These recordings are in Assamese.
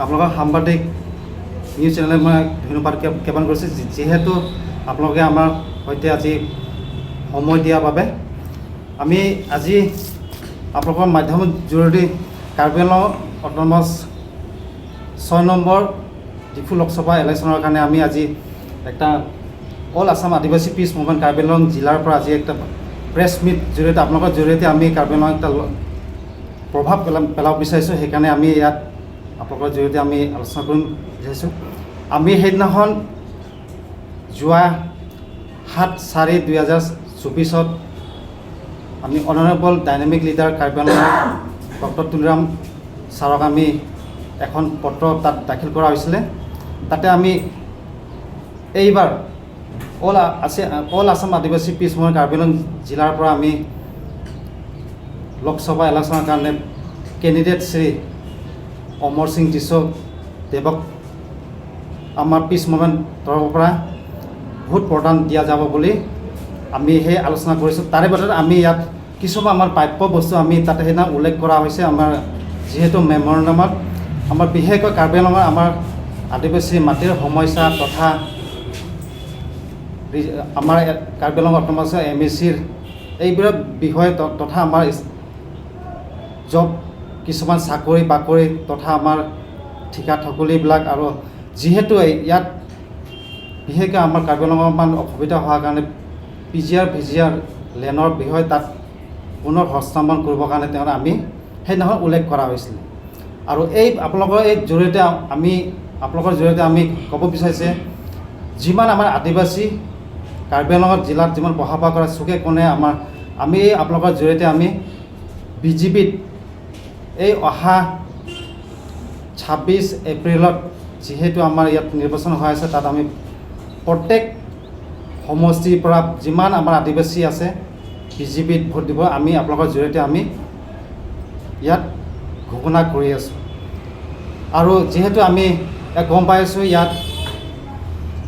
আপোনালোকৰ সাংবাদিক নিউজ চেনেলে মই ধন্যবাদ জ্ঞাপন কৰিছোঁ, যিহেতু আপোনালোকে আমাৰ সৈতে আজি সময় দিয়াৰ বাবে। আমি আজি আপোনালোকৰ মাধ্যমৰ জৰিয়তে কাৰ্বি আংলং অট'নমাছ 6 নম্বৰ ডিফু লোকসভা ইলেকশ্যনৰ কাৰণে আমি আজি একটা অল আছাম আদিবাসী পিছ মুভমেণ্ট কাৰ্বি আংলং জিলাৰ পৰা আজি একটা প্ৰেছ মিট জৰিয়তে আপোনালোকৰ জৰিয়তে আমি কাৰ্বি আংলং একটা প্ৰভাৱ পেলাব বিচাৰিছোঁ। সেইকাৰণে আমি ইয়াত আপোনালোকৰ জৰিয়তে আমি আলোচনা কৰিম বিচাৰিছোঁ। আমি সেইদিনাখন যোৱা 7/4/2024 আমি honourable dynamic leader Karbi Anglong doctor Tuliram ছাৰক আমি এখন পত্ৰ তাত দাখিল কৰা হৈছিলে। তাতে আমি এইবাৰ অল আছাম আদিবাসী পিছ মুভমেণ্ট কাৰ্বি আংলং জিলাৰ পৰা আমি লোকসভা ইলেকশ্যনৰ কাৰণে কেণ্ডিডেট শ্ৰী অমৰ সিং টিছ দেৱক আমাৰ পিছ মুভমেণ্ট তৰফৰ পৰা ভোট প্ৰদান দিয়া যাব বুলি আমি সেই আলোচনা কৰিছোঁ। তাৰে ভিতৰত আমি ইয়াত কিছুমান আমাৰ প্ৰাপ্য বস্তু আমি তাতে সেইদিনা উল্লেখ কৰা হৈছে। আমাৰ যিহেতু মেমৰেণ্ডামত আমাৰ বিশেষকৈ কাৰ্বি আংলঙৰ আমাৰ আদিবাসী মাটিৰ সমস্যা তথা আমাৰ কাৰ্বি আংলং অট'নমাছ MECৰ এইবিলাক বিষয় তথা আমাৰ জব কিছুমান চাকৰি বাকৰি তথা আমাৰ ঠিকা ঠকলিবিলাক, আৰু যিহেতু ইয়াত বিশেষকৈ আমাৰ কাৰ্বি আংলঙৰ অকণমান অসুবিধা হোৱাৰ কাৰণে PGR VGR লেণ্ডৰ বিষয় তাত পুনৰ হস্তান্তৰ কৰিবৰ কাৰণে তেওঁলোকে আমি সেইদিনাখন উল্লেখ কৰা হৈছিলে। আৰু এই আপোনালোকৰ এই জৰিয়তে আপোনালোকৰ জৰিয়তে আমি ক'ব বিচাৰিছে, যিমান আমাৰ আদিবাসী কাৰ্বি আংলং জিলাত যিমান বসবাস কৰা চুকে কোণে আমি আপোনালোকৰ জৰিয়তে আমি BJPত এই অহা 26 এপ্ৰিলত যিহেতু আমাৰ ইয়াত নিৰ্বাচন হৈ আছে, তাত আমি প্ৰত্যেক সমষ্টিৰ পৰা যিমান আমাৰ আদিবাসী আছে BJPত ভোট দিব আমি আপোনালোকৰ জৰিয়তে আমি ইয়াত ঘোষণা কৰি আছোঁ। আৰু যিহেতু আমি গম পাই আছোঁ ইয়াত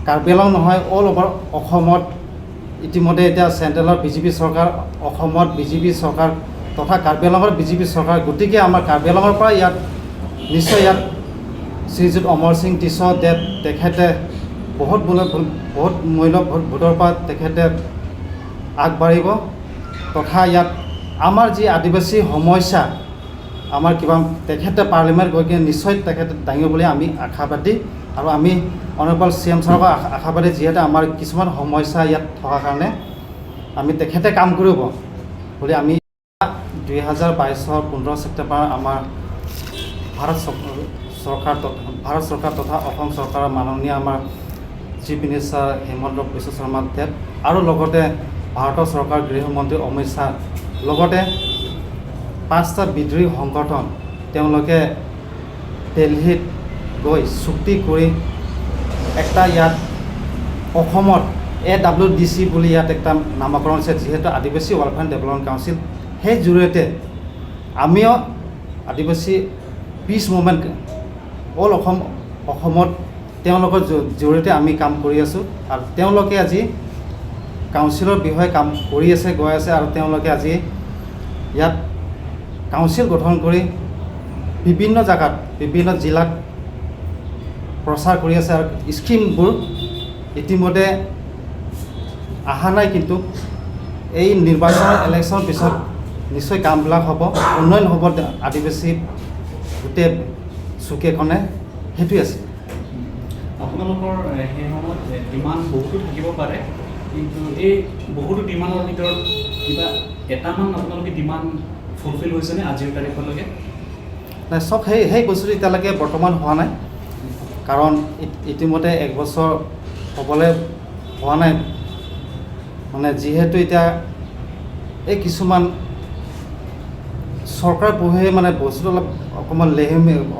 কাৰ্বি আংলং নহয় অল অভাৰ অসমত ইতিমধ্যে এতিয়া চেণ্ট্ৰেলৰ BJP চৰকাৰ, অসমত BJP চৰকাৰ তথা কাৰ্বি আংলঙৰ BJP চৰকাৰ। গতিকে আমাৰ কাৰ্বি আংলঙৰ পৰা ইয়াত নিশ্চয় ইয়াত শ্ৰীযুত অমৰ সিং টিছ দেৱ তেখেতে বহুত মূল্য ভোটৰ পৰা তেখেতে আগবাঢ়িব তথা ইয়াত আমাৰ যি আদিবাসী সমস্যা আমাৰ কিবা তেখেতে পাৰ্লিমেণ্ট গৈ কিনে নিশ্চয় তেখেতে দাঙিব বুলি আমি আশাবাদী। আৰু আমি অনাৰেবল CM ছাৰক আশাবাদী, যিহেতু আমাৰ কিছুমান সমস্যা ইয়াত থকাৰ কাৰণে আমি তেখেতে কাম কৰিব বুলি আমি 2022 15 ছেপ্টেম্বৰ আমাৰ ভাৰত চৰকাৰ তথা অসম চৰকাৰৰ মাননীয় আমাৰ চিফ মিনিষ্টাৰ হিমন্ত বিশ্ব শৰ্মা দেৱ আৰু লগতে ভাৰতৰ চৰকাৰ গৃহমন্ত্ৰী অমিত শ্বাহ লগতে 5টা বিদ্ৰোহী সংগঠন তেওঁলোকে দিল্লীত গৈ চুক্তি কৰি একটা ইয়াত অসমত AWDC বুলি ইয়াত একটা নামকৰণ আছে, যিহেতু আদিবাসী ৱেলফেয়াৰ ডেভেলপমেণ্ট কাউন্সিল। সেই জৰিয়তে আমিও আদিবাসী পিছ মুভমেণ্ট অল অসমত তেওঁলোকৰ জৰিয়তে আমি কাম কৰি আছোঁ। আৰু তেওঁলোকে আজি কাউন্সিলৰ বিষয়ে কাম কৰি আছে গৈ আছে, আৰু তেওঁলোকে আজি ইয়াত কাউন্সিল গঠন কৰি বিভিন্ন জেগাত বিভিন্ন জিলাত প্ৰচাৰ কৰি আছে। আৰু স্কিমবোৰ ইতিমধ্যে অহা নাই, কিন্তু এই নিৰ্বাচনৰ ইলেকশ্যনৰ পিছত নিশ্চয় কামবিলাক হ'ব, উন্নয়ন হ'ব আদিবাসী গোটেই চুকে কোণে। সেইটোৱে আছে। আপোনালোকৰ সেই সময়ত ডিমাণ্ড বহুতো থাকিব পাৰে, কিন্তু এই বহুতো ডিমাণ্ডৰ ভিতৰত কিবা এটামান আপোনালোকে ডিমাণ্ড ফুলফিল হৈছেনে আজিৰ তাৰিখলৈকে? নাই, চব সেই বস্তুটো এতিয়ালৈকে বৰ্তমান হোৱা নাই, কাৰণ ইতিমধ্যে 1 বছৰ হ'বলৈ হোৱা নাই। মানে যিহেতু এতিয়া এই কিছুমান চৰকাৰ পঢ়ে মানে বস্তুটো অলপ অকণমান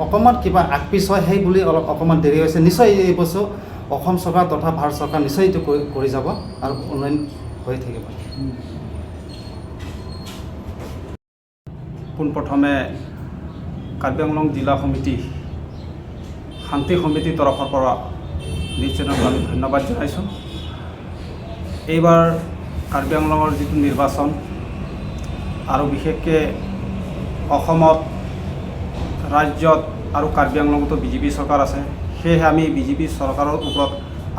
অকণমান কিবা আগপিছ হয়, সেই বুলি অকণমান দেৰি হৈছে। নিশ্চয় এই বস্তু অসম চৰকাৰ তথা ভাৰত চৰকাৰ নিশ্চয় এইটো কৰি যাব আৰু উন্নয়ন হৈ থাকিব। পোনপ্ৰথমে কাৰ্বি আংলং জিলা সমিতি শান্তি সমিতিৰ তৰফৰ পৰা নিউজ চেনেলক আমি ধন্যবাদ জনাইছোঁ। এইবাৰ কাৰ্বি আংলঙৰ যিটো নিৰ্বাচন আৰু বিশেষকৈ অসমত ৰাজ্যত আৰু কাৰ্বি আংলঙতো বিজেপি চৰকাৰ আছে। সেয়েহে আমি বিজেপি চৰকাৰৰ ওপৰত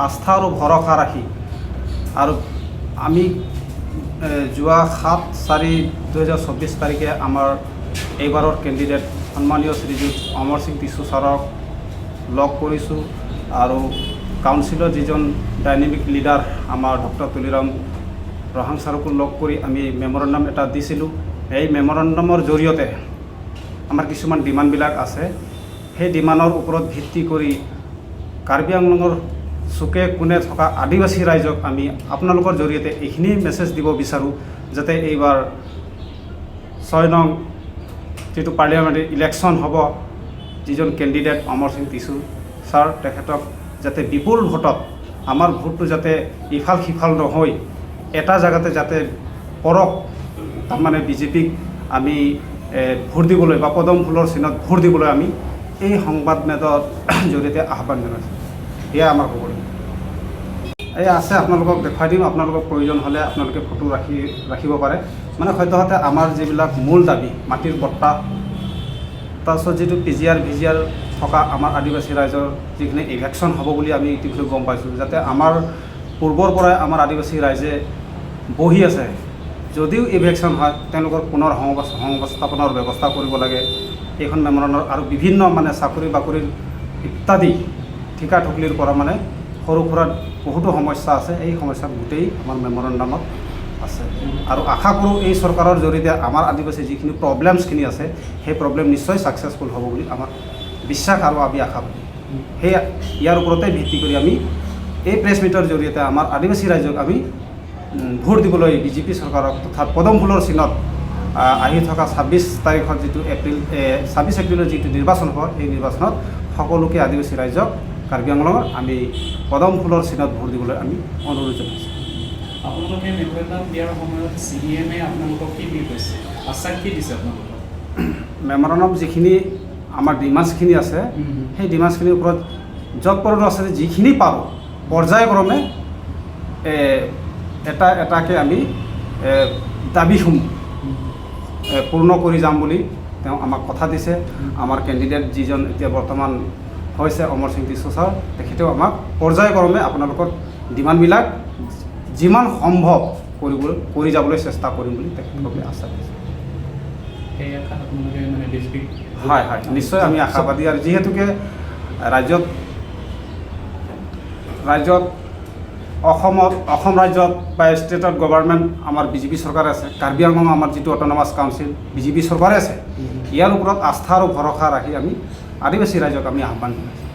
আস্থা আৰু ভৰসা ৰাখি আৰু আমি যোৱা 7/4/2024 তাৰিখে আমাৰ এইবাৰৰ কেণ্ডিডেট সন্মানীয় শ্ৰীযুত অমৰ সিং টিছু ছাৰক লগ কৰিছোঁ আৰু কাউন্সিলৰ যিজন ডাইনেমিক লিডাৰ আমাৰ ডক্টৰ তুলিৰাম ৰহাং ছাৰকো লগ কৰি আমি মেমৰেণ্ডাম এটা দিছিলোঁ। এই মেমৰেণ্ডামৰ জৰিয়তে আমাৰ কিছুমান ডিমাণ্ডবিলাক আছে। সেই ডিমাণ্ডৰ ওপৰত ভিত্তি কৰি কাৰ্বি আংলঙৰ চুকে কোণে থকা আদিবাসী ৰাইজক আমি আপোনালোকৰ জৰিয়তে এইখিনি মেছেজ দিব বিচাৰোঁ, যাতে এইবাৰ 6 নং যিটো পাৰ্লিয়ামেণ্টাৰী ইলেকশ্যন হ'ব, যিজন কেণ্ডিডেট অমৰ সিং টিছু ছাৰ, তেখেতক যাতে বিপুল ভোটত, আমাৰ ভোটটো যাতে ইফাল সিফাল নহয়, এটা জেগাতে যাতে পৰক, তাৰমানে বিজেপিক আমি ভোট দিবলৈ বা পদম ফুলৰ চিনত ভোট দিবলৈ আমি এই সংবাদ মেলৰ জৰিয়তে আহ্বান জনাইছোঁ। এয়া আমাৰ খবৰ। এই আছে, আপোনালোকক দেখুৱাই দিম। আপোনালোকক প্ৰয়োজন হ'লে আপোনালোকে ফটো ৰাখিব পাৰে। মানে সদ্যহতে আমাৰ যিবিলাক মূল দাবী, মাটিৰ পট্টা, তাৰপিছত যিটো PGR VGR থকা আমাৰ আদিবাসী ৰাইজৰ যিখিনি ইলেকশ্যন হ'ব বুলি আমি ইতিমধ্যে গম পাইছোঁ, যাতে আমাৰ পূৰ্বৰ পৰাই আমাৰ আদিবাসী ৰাইজে বহি আছে, যদিও ইলেকশ্যন হয় তেওঁলোকৰ পুনৰ সংস্থাপনৰ ব্যৱস্থা কৰিব লাগে। এইখন মেমৰেণ্ডামৰ আৰু বিভিন্ন মানে চাকৰি বাকৰিৰ ইত্যাদি ঠিকা ঠুকলিৰ পৰা মানে সৰু সুৰা বহুতো সমস্যা আছে। এই সমস্যা গোটেই আমাৰ মেমৰেণ্ডামত আছে আৰু আশা কৰোঁ এই চৰকাৰৰ জৰিয়তে আমাৰ আদিবাসী যিখিনি প্ৰব্লেমছখিনি আছে সেই প্ৰব্লেম নিশ্চয় ছাকচেছফুল হ'ব বুলি আমাৰ বিশ্বাস আৰু আমি আশা কৰোঁ। সেই ইয়াৰ ওপৰতে ভিত্তি কৰি আমি এই প্ৰেছ মিটৰ জৰিয়তে আমাৰ আদিবাসী ৰাইজক আমি ভোট দিবলৈ বিজেপি চৰকাৰক তথা পদম ফুলৰ চিনত আহি থকা 26 তাৰিখত যিটো 26 এপ্ৰিলৰ যিটো নিৰ্বাচন হ'ব, এই নিৰ্বাচনত সকলোকে আদিবাসী ৰাইজক কাৰ্বি আংলঙৰ আমি পদম ফুলৰ চিনত ভোট দিবলৈ আমি অনুৰোধ জনাইছোঁ। আপোনালোকে মেমৰেণ্ডাম দিয়াৰ সময়ত CEM আপোনালোকক কি কৈছে, আশ্বাস কি দিছে আপোনালোকক? মেমৰেণ্ডাম যিখিনি আমাৰ ডিমাণ্ডছখিনি আছে, সেই ডিমাণ্ডছখিনিৰ ওপৰত যৎপৰোনাস্তি আছে যে যিখিনি পাৰোঁ পৰ্যায়ক্ৰমে এটা এটাকৈ আমি দাবীসমূহ পূৰ্ণ কৰি যাম বুলি তেওঁ আমাক কথা দিছে। আমাৰ কেণ্ডিডেট যিজন এতিয়া বৰ্তমান হৈছে অমৰ সিং টিছু ছাৰ, তেখেতেও আমাক পৰ্যায়ক্ৰমে আপোনালোকৰ ডিমাণ্ডবিলাক যিমান সম্ভৱ কৰি যাবলৈ চেষ্টা কৰিম বুলি তেখেতলোকে আশ্বাস দিছে। সেই আশাত আপোনালোকে মানে বিজেপিক হয় হয় নিশ্চয় আমি আশাবাদী। আৰু যিহেতুকে ৰাজ্যত অসম ৰাজ্যত বা ষ্টেটত গভৰ্ণমেণ্ট আমাৰ বিজেপি চৰকাৰ আছে, কাৰ্বি আংলং আমাৰ যিটো অট'নমাছ কাউন্সিল বিজেপি চৰকাৰে আছে, ইয়াৰ ওপৰত আস্থা আৰু ভৰসা ৰাখি আমি আদিবাসী ৰাইজক আমি আহ্বান জনাইছোঁ।